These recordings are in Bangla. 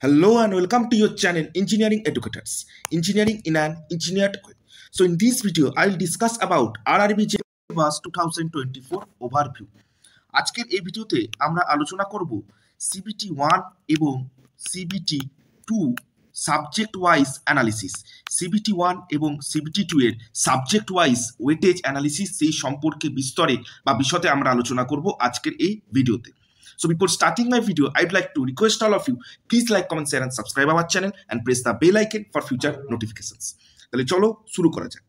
Hello and welcome to your channel Engineering Educators, Engineering in an Engineered Way. So in this video, I will discuss about RRB JEE 2024 overview. আজকের এই ভিডিওতে আমরা আলোচনা করব CBT 1 এবং CBT 2 subject wise analysis. CBT 1 এবং CBT 2 এর সাবজেক্ট ওয়াইজ ওয়েটেজ অ্যানালিসিস সেই সম্পর্কে বিস্তরে বা বিশদে আমরা আলোচনা করব আজকের এই ভিডিওতে। So before starting my video, I'd like to request all of you, please like, comment, share and subscribe our channel and press the bell icon for future notifications. তাহলে চলো শুরু করা যাক।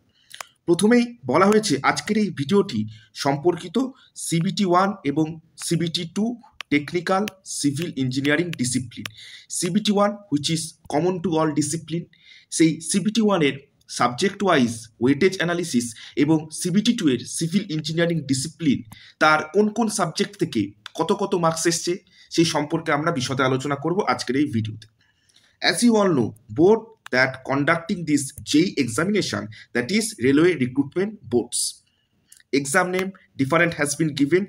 প্রথমেই বলা হয়েছে আজকের এই ভিডিওটি সম্পর্কিত CBT 1 এবং CBT 2 technical civil engineering discipline. CBT 1 which is common to all discipline, সেই CBT 1 এর সাবজেক্ট ওয়াইজ ওয়েটেজ অ্যানালিসিস এবং CBT 2 এর সিভিল ইঞ্জিনিয়ারিং ডিসিপ্লিন তার কোন কোন সাবজেক্ট থেকে কত কত মার্কস এসছে সেই সম্পর্কে আমরা বিশদে আলোচনা করব আজকের এই ভিডিওতে। As you all know, board that conducting this JEE examination, that is Railway Recruitment Boards. Exam name different has been given.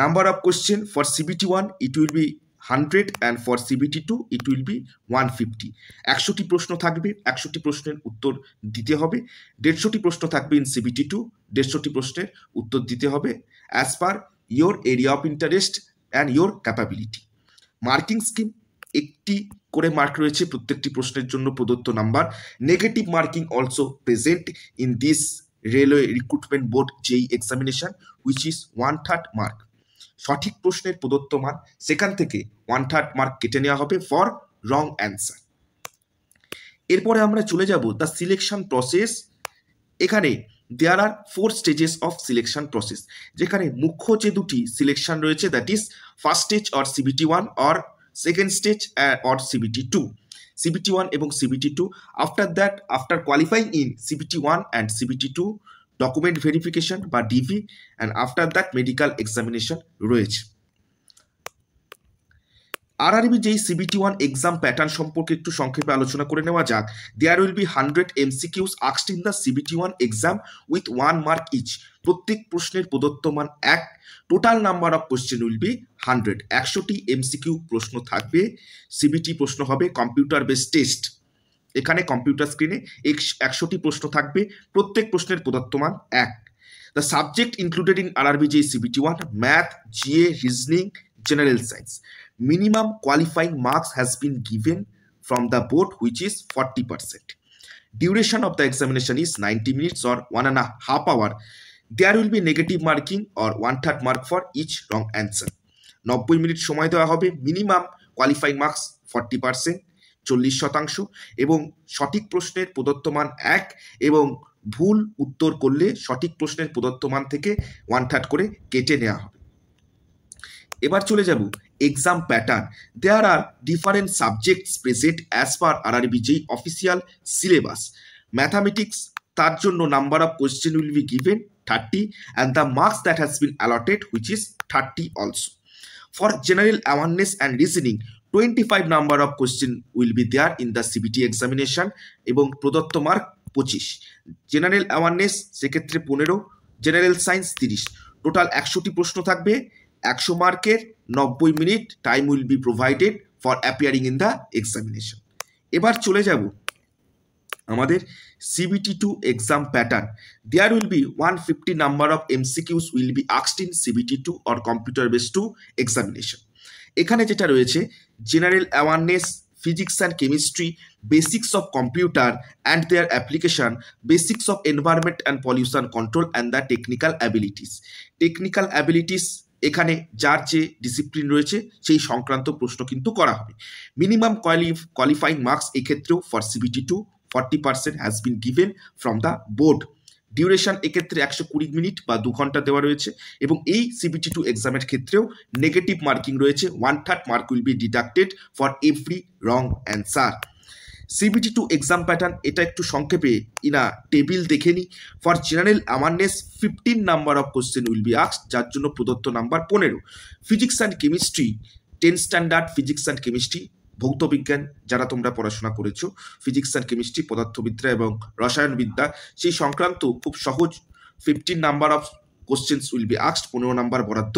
Number of question for CBT 1 it will be 100 and for CBT 2 it will be 150. 100টি প্রশ্ন থাকবে, 100টি প্রশ্নের উত্তর দিতে হবে। 150টি প্রশ্ন থাকবে ইন CBT 2, 150টি প্রশ্নের উত্তর দিতে হবে as per your area of interest and your capability. Marking scheme, একটি করে মার্ক রয়েছে প্রত্যেকটি প্রশ্নের জন্য প্রদত্ত number. Negative marking also present in this railway recruitment board JEE examination which is 1/3 mark. সঠিক প্রশ্নের প্রদত্ত মান সেখান থেকে 1/3 মার্ক কেটে নেওয়া হবে ফর রং অ্যান্সার। এরপরে আমরা চলে যাব দ্য সিলেকশন প্রসেস। এখানে there are 4 stages of selection process, যেখানে মুখ্য যে দুটি সিলেকশন রয়েছে that is first stage or CBT 1 or second stage or CBT 2. CBT 1 এবং CBT 2, after that after qualifying in CBT 1 and CBT 2 document verification বা DV and after that medical examination রয়েছে। RRB যেই CBT 1 এক্সাম প্যাটার্ন সম্পর্কে একটু সংক্ষেপে আলোচনা করে নেওয়া যাক। There will be 100 MCQs asked in the CBT 1 exam with 1 mark each. প্রত্যেক প্রশ্নের প্রদত্ত মান 1। Total number of question will be 100। 100টি MCQ প্রশ্ন থাকবে। CBT প্রশ্ন হবে কম্পিউটার বেসড টেস্ট। এখানে কম্পিউটার স্ক্রিনে 100টি প্রশ্ন থাকবে, প্রত্যেক প্রশ্নের প্রদত্ত মান 1। The subject included in RRB যেই CBT 1 math, GA, reasoning, general science. Minimum qualifying marks has been given from the board which is 40%. Duration of the examination is 90 minutes or 1.5 hours. There will be negative marking or 1/3 mark for each wrong answer. 90 minute সময় দেওয়া হবে। মিনিমাম কোয়ালিফাইং মার্কস 40%, 40% এবং সঠিক প্রশ্নের প্রদত্ত মান 1 এবং ভুল উত্তর করলে সঠিক প্রশ্নের প্রদত্ত মান থেকে 1/3 করে কেটে নেওয়া হবে। এবার চলে যাব exam pattern. There are different subjects present as per RRB JEE official syllabus. Mathematics, তার জন্য number of question will be given 30 and the marks that has been allotted which is 30 also. For general awareness and reasoning 25 number of question will be there in the CBT examination এবং প্রদত্ত মার্ক 25। জেনারেল অ্যাওয়ারনেস সেক্ষেত্রে 15, জেনারেল সায়েন্স 30। টোটাল 100টি প্রশ্ন থাকবে, 100 মার্কের, 90 minute time will be provided for appearing in the examination. এবার চলে যাব আমাদের CBT 2 exam pattern. There will be 150 number of MCQs will be asked in CBT 2 or computer based 2 examination. এখানে যেটা রয়েছে general awareness, physics and chemistry, basics of computer and their application, basics of environment and pollution control and the technical abilities. Technical abilities এখানে যার যে ডিসিপ্লিন রয়েছে সেই সংক্রান্ত প্রশ্ন কিন্তু করা হবে। মিনিমাম কোয়ালিফাইং মার্কস এক্ষেত্রেও for CBT 2 40% has been given from the board. Duration এক্ষেত্রে 120 মিনিট বা 2 ঘন্টা দেওয়া রয়েছে এবং এই CBT 2 এক্সামের ক্ষেত্রেও নেগেটিভ মার্কিং রয়েছে। 1/3 mark will be deducted for every wrong answer. CBT 2 exam pattern এটা একটু সংক্ষেপে ইনা টেবিল দেখে নিই। For general awareness 15 number of question will be asked, যার জন্য প্রদত্ত number 15। Physics and chemistry 10 standard physics and chemistry, ভৌত বিজ্ঞান যারা তোমরা পড়াশোনা করেছো, ফিজিক্স অ্যান্ড কেমিস্ট্রি, পদার্থবিদ্যা এবং রসায়নবিদ্যা সেই সংক্রান্ত খুব সহজ 15 number of questions will be asked, 15 number বরাদ্দ।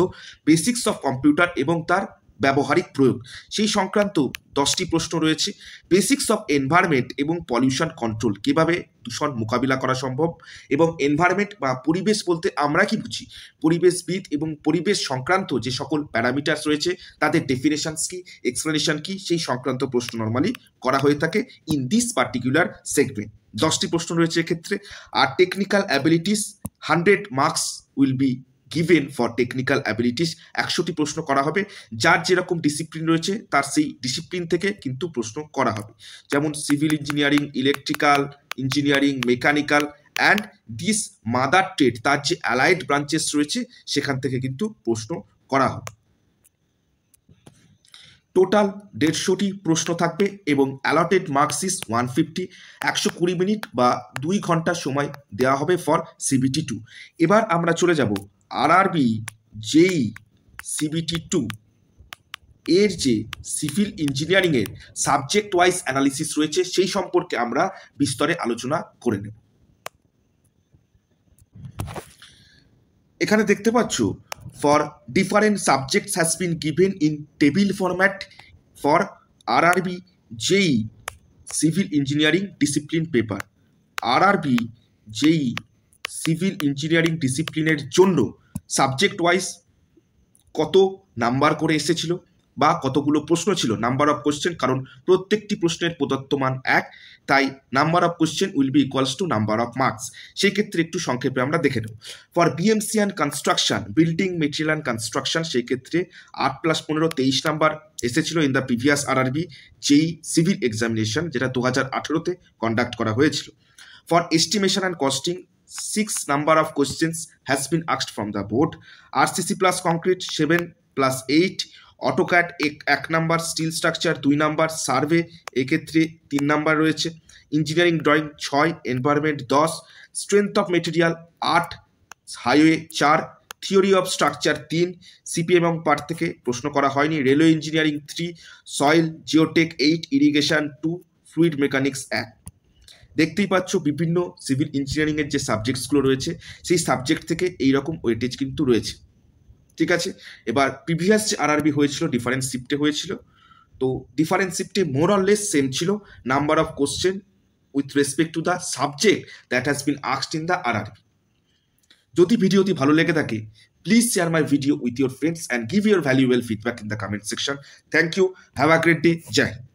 বেসিক্স অফ কম্পিউটার এবং তার ব্যবহারিক প্রয়োগ সেই সংক্রান্ত 10টি প্রশ্ন রয়েছে। বেসিক্স অফ এনভায়রনমেন্ট এবং পলিউশন কন্ট্রোল, কিভাবে দূষণ মোকাবিলা করা সম্ভব, এবং এনভায়রনমেন্ট বা পরিবেশ বলতে আমরা কি বুঝি, পরিবেশবিদ এবং পরিবেশ সংক্রান্ত যে সকল প্যারামিটার্স রয়েছে তাদের ডেফিনেশনস কি, এক্সপ্লেনেশন কি, সেই সংক্রান্ত প্রশ্ন নর্মালি করা হয়ে থাকে ইন দিস পার্টিকুলার সেগমেন্ট। 10টি প্রশ্ন রয়েছে এক্ষেত্রে। আর technical abilities 100 marks will be given for technical abilities. 100টি প্রশ্ন করা হবে, যার যেরকম ডিসিপ্লিন রয়েছে তার সেই ডিসিপ্লিন থেকে কিন্তু প্রশ্ন করা হবে। যেমন civil engineering, electrical engineering, mechanical and this mother trade, তার যে অ্যালাইড ব্রাঞ্চেস রয়েছে সেখান থেকে কিন্তু প্রশ্ন করা হবে। টোটাল 150টি প্রশ্ন থাকবে এবং অ্যালটেড মার্কস ইস 150। 120 মিনিট বা 2 ঘন্টা সময় দেওয়া হবে ফর CBT 2। এবার আমরা চলে যাব RRB JEE CBT 2 এর যে সিভিল ইঞ্জিনিয়ারিংয়ের সাবজেক্ট ওয়াইজ অ্যানালিসিস রয়েছে সেই সম্পর্কে আমরা বিস্তরে আলোচনা করে নেব। এখানে দেখতে পাচ্ছ for different subjects has been given in table format for RRB JEE Civil Engineering Discipline paper। RRB JEE Civil Engineering Discipline-এর জন্য সাবজেক্ট ওয়াইজ কত নাম্বার করে এসেছিল বা কতগুলো প্রশ্ন ছিল, নাম্বার অফ কোশ্চেন, কারণ প্রত্যেকটি প্রশ্নের প্রদত্ত মান 1, তাই number of question will B equals to number of marks. সেই ক্ষেত্রে একটু সংক্ষেপে আমরা দেখে নেব। For BMC and construction, building material and construction, সেই ক্ষেত্রে 8+15 23 নাম্বার এসেছিল in the previous RRB JEE civil examination, যেটা 2018-তে কন্ডাক্ট করা হয়েছিল। For estimation and costing 6 number of questions has been asked from the board। RCC plus concrete 7+8, AutoCAD 1 number, still structure 2 number, survey এক্ষেত্রে 3 নাম্বার রয়েছে, engineering drawing 6, environment 10, strength of material 8, highway 4, theory of structure 3, CPM এবং পার্ট থেকে প্রশ্ন করা হয়নি, railway engineering 3, soil Geotech 8, irrigation 2, fluid mechanics 1। দেখতেই পাচ্ছ বিভিন্ন সিভিল ইঞ্জিনিয়ারিংয়ের যে সাবজেক্টসগুলো রয়েছে সেই সাবজেক্ট থেকে এইরকম ওয়েটেজ কিন্তু রয়েছে। ঠিক আছে, এবার প্রিভিয়াস যে RRB হয়েছিল ডিফারেন্ট শিফটে হয়েছিল, তো ডিফারেন্ট শিফটে মোর অর লেস সেম ছিল number of question with respect to the subject that has been asked in the RRB। যদি ভিডিওটি ভালো লেগে থাকে, please share my video with your friends and give your valuable feedback in the comment section. Thank you, have a great day, জয় হিন্দ।